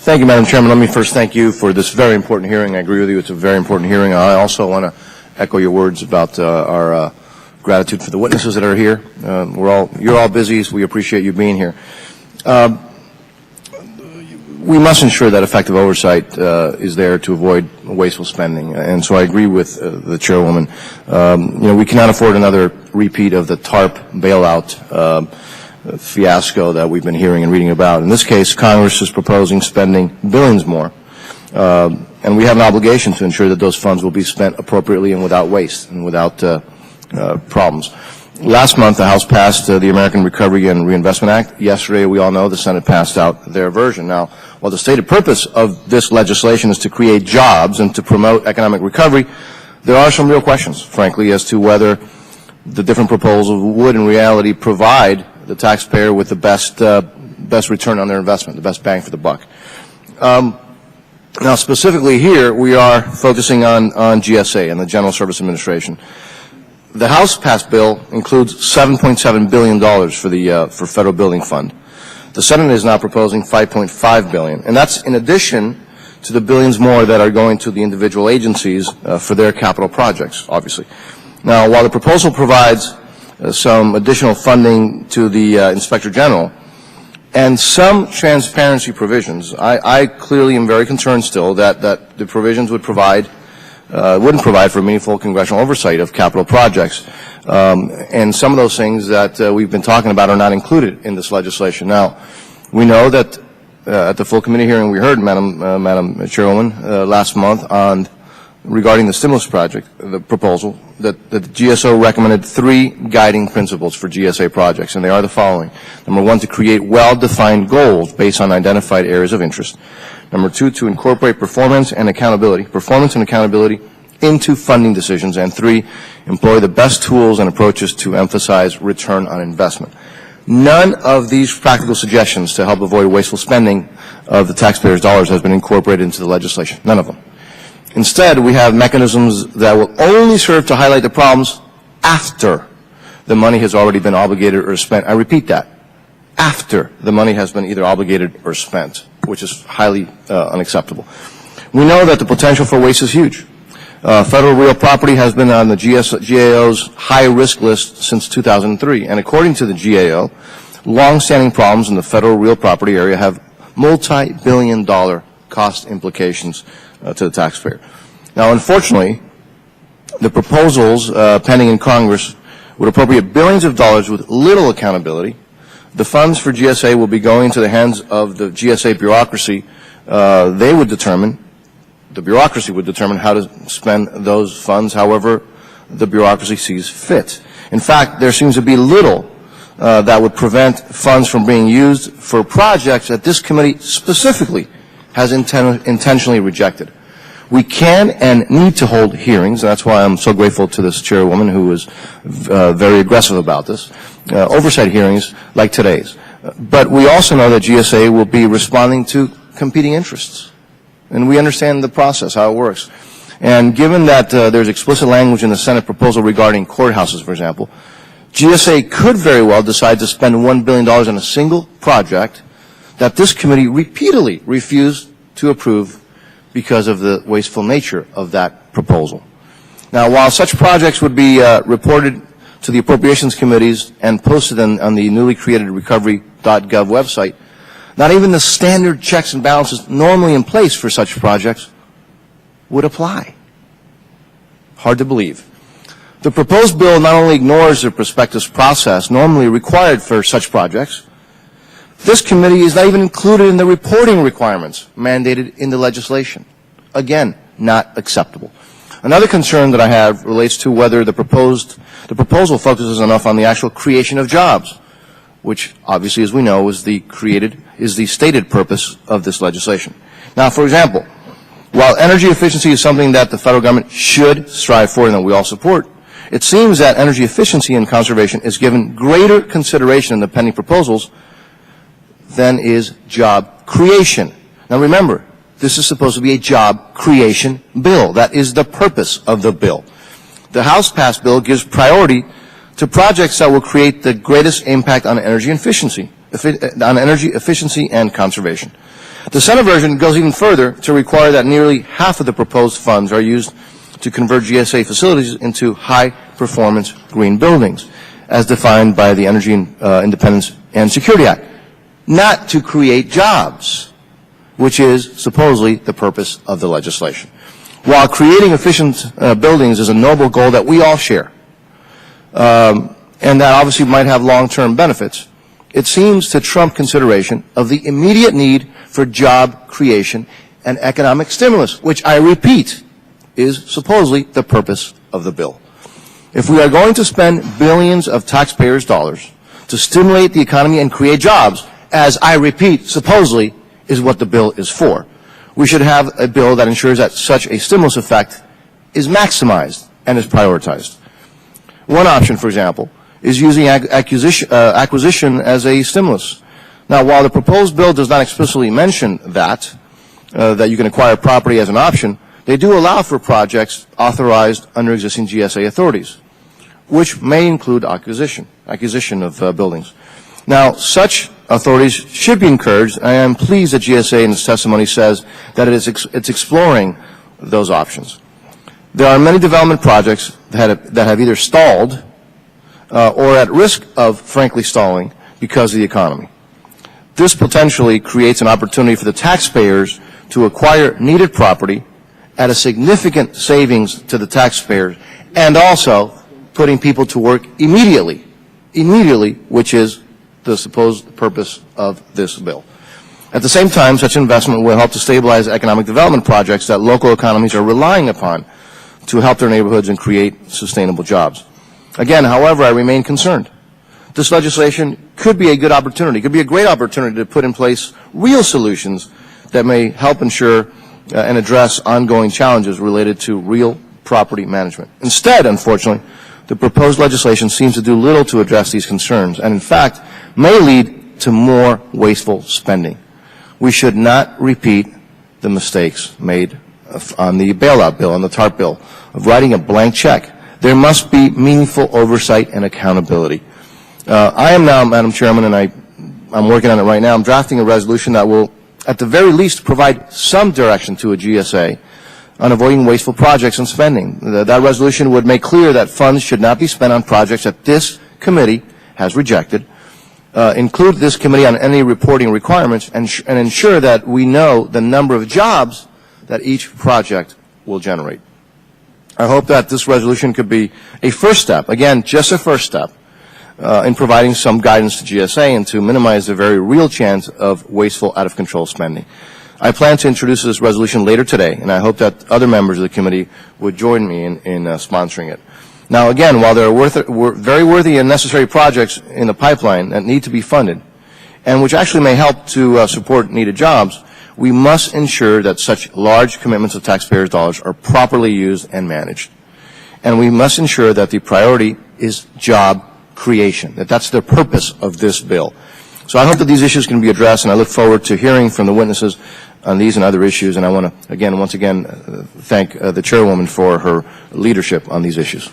Thank you, Madam Chairman. Let me first thank you for this very important hearing. I agree with you. It's a very important hearing. I also want to echo your words about our gratitude for the witnesses that are here. You're all busy, so we appreciate you being here. We must ensure that effective oversight is there to avoid wasteful spending, and so I agree with the chairwoman. We cannot afford another repeat of the TARP bailout fiasco that we've been hearing and reading about. In this case, Congress is proposing spending billions more, and we have an obligation to ensure that those funds will be spent appropriately and without waste and without problems. Last month, the House passed the American Recovery and Reinvestment Act. Yesterday, we all know the Senate passed out their version. Now, while the stated purpose of this legislation is to create jobs and to promote economic recovery, there are some real questions, frankly, as to whether the different proposals would in reality provide the taxpayer with the best return on their investment, the best bang for the buck. Now, specifically here, we are focusing on GSA and the General Service Administration. The House-passed bill includes $7.7 billion for Federal Building Fund. The Senate is now proposing $5.5 billion, and that's in addition to the billions more that are going to the individual agencies for their capital projects, obviously. Now, while the proposal provides some additional funding to the Inspector General and some transparency provisions, I clearly am very concerned still that the provisions wouldn't provide for meaningful congressional oversight of capital projects. And some of those things that we've been talking about are not included in this legislation. Now, we know that at the full committee hearing we heard, Madam Chairwoman, last month regarding the stimulus project, the proposal, that the GSO recommended 3 guiding principles for GSA projects, and they are the following. Number 1, to create well-defined goals based on identified areas of interest. Number 2, to incorporate performance and accountability into funding decisions. And 3, employ the best tools and approaches to emphasize return on investment. None of these practical suggestions to help avoid wasteful spending of the taxpayers' dollars has been incorporated into the legislation. None of them. Instead, we have mechanisms that will only serve to highlight the problems after the money has already been obligated or spent. I repeat that. After the money has been either obligated or spent, which is highly unacceptable. We know that the potential for waste is huge. Federal real property has been on the GAO's high-risk list since 2003, and according to the GAO, long-standing problems in the federal real property area have multi-billion-dollar cost implications to the taxpayer. Now, unfortunately, the proposals pending in Congress would appropriate billions of dollars with little accountability. The funds for GSA will be going into the hands of the GSA bureaucracy. The bureaucracy would determine how to spend those funds however the bureaucracy sees fit. In fact, there seems to be little that would prevent funds from being used for projects that this committee specifically has intentionally rejected. We can and need to hold hearings, and that's why I'm so grateful to this chairwoman who was very aggressive about this, oversight hearings like today's. But we also know that GSA will be responding to competing interests, and we understand the process, how it works. And given that there's explicit language in the Senate proposal regarding courthouses, for example, GSA could very well decide to spend $1 billion on a single project that this committee repeatedly refused to approve because of the wasteful nature of that proposal. Now, while such projects would be reported to the appropriations committees and posted on the newly created recovery.gov website, not even the standard checks and balances normally in place for such projects would apply. Hard to believe. The proposed bill not only ignores the prospectus process normally required for such projects, this committee is not even included in the reporting requirements mandated in the legislation. Again, not acceptable. Another concern that I have relates to whether the proposal focuses enough on the actual creation of jobs, which obviously, as we know, is the stated purpose of this legislation. Now, for example, while energy efficiency is something that the federal government should strive for and that we all support, it seems that energy efficiency and conservation is given greater consideration in the pending proposals than is job creation. Now remember, this is supposed to be a job creation bill. That is the purpose of the bill. The House-passed bill gives priority to projects that will create the greatest impact on energy efficiency and conservation. The Senate version goes even further to require that nearly half of the proposed funds are used to convert GSA facilities into high-performance green buildings, as defined by the Energy Independence and Security Act, not to create jobs, which is supposedly the purpose of the legislation. While creating efficient buildings is a noble goal that we all share, and that obviously might have long-term benefits, it seems to trump consideration of the immediate need for job creation and economic stimulus, which, I repeat, is supposedly the purpose of the bill. If we are going to spend billions of taxpayers' dollars to stimulate the economy and create jobs, as, I repeat, supposedly is what the bill is for, we should have a bill that ensures that such a stimulus effect is maximized and is prioritized. One option, for example, is using acquisition as a stimulus. Now, while the proposed bill does not explicitly mention that you can acquire property as an option, they do allow for projects authorized under existing GSA authorities, which may include acquisition of buildings. Now, such authorities should be encouraged, and I am pleased that GSA in its testimony says that it's exploring those options. There are many development projects that have either stalled or at risk of, frankly, stalling because of the economy. This potentially creates an opportunity for the taxpayers to acquire needed property at a significant savings to the taxpayers, and also putting people to work immediately, which is the supposed purpose of this bill. At the same time, such investment will help to stabilize economic development projects that local economies are relying upon to help their neighborhoods and create sustainable jobs. Again, however, I remain concerned. This legislation could be a good opportunity, could be a great opportunity to put in place real solutions that may help ensure and address ongoing challenges related to real property management. Instead, unfortunately, the proposed legislation seems to do little to address these concerns, and in fact may lead to more wasteful spending. We should not repeat the mistakes made on the bailout bill, on the TARP bill, of writing a blank check. There must be meaningful oversight and accountability. I am now, Madam Chairman, and I'm working on it right now, I'm drafting a resolution that will, at the very least, provide some direction to a GSA on avoiding wasteful projects and spending. That resolution would make clear that funds should not be spent on projects that this committee has rejected, include this committee on any reporting requirements, and ensure that we know the number of jobs that each project will generate. I hope that this resolution could be a first step, again, just a first step, in providing some guidance to GSA and to minimize the very real chance of wasteful, out-of-control spending. I plan to introduce this resolution later today, and I hope that other members of the committee would join me in sponsoring it. Now, again, while there are very worthy and necessary projects in the pipeline that need to be funded, and which actually may help to support needed jobs, we must ensure that such large commitments of taxpayers' dollars are properly used and managed. And we must ensure that the priority is job creation, that's the purpose of this bill. So I hope that these issues can be addressed, and I look forward to hearing from the witnesses on these and other issues, and I want to, once again, thank the chairwoman for her leadership on these issues.